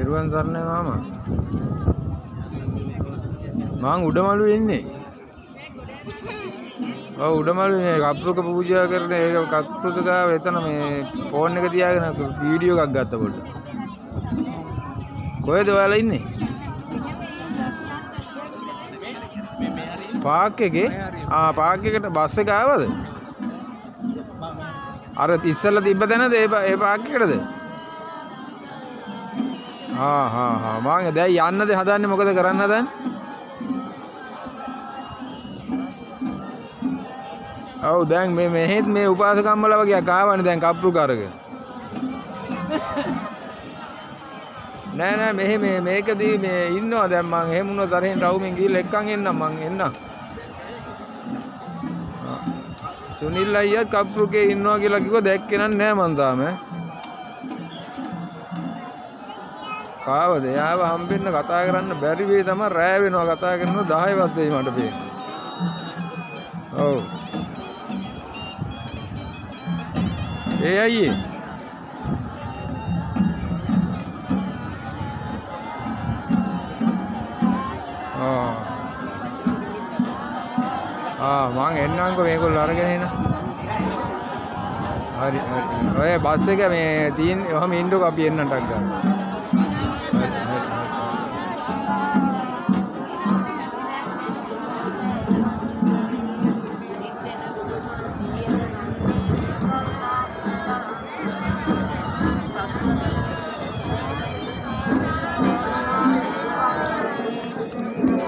එරුවන් සරණයි මාමා. මං උඩමළුවේ ඉන්නේ. ඔව් උඩමළුවේ මේ කප්පුක පූජා කරන ඒක කප්පුක ගාව එතන මේ ෆෝන් එක තියාගෙන වීඩියෝ එකක් ගත්තා පොඩ්ඩක්. කොහෙද ඔයාලා ඉන්නේ? පාක් එකේ? පාක් එකට බස් එක ආවද? අර ඉස්සෙල්ලා තිබ්බ තැනද ඒ පාක් එකටද? මං දැන් යන්නද හදන්නේ මොකද කරන්න හදන්නේ? ඔව් දැන් මෙහෙත් මේ උපාසකම්මල වගේ ආවනේ දැන් කප්පු කරගෙන. නෑ මෙහෙ මේකදී මේ ඉන්නවා දැන් මං එහෙම වුණොත් අරහෙන් රවුමින් ගිහලා එක්කන් එන්නම් මං එන්නම්. සුනිල් අයියත් කප්පුකේ ඉන්නවා කියලා කිව්වා දැක්කේ නෑ මං තාම. කාවද යාව හම්බෙන්න කතා කරන්න බැරි වෙයි තමයි රෑ වෙනවා කතා කරනවා 10වත් වෙයි මට පේන්නේ. ඔව්. ඒ අයියේ. මං එන්නම්කෝ මේගොල්ලෝ අරගෙන එන. හරි. ඔය බස් එක මේ තියෙන්නේ ඔහම ඉන්නකෝ අපි එන්නටක් ගන්න.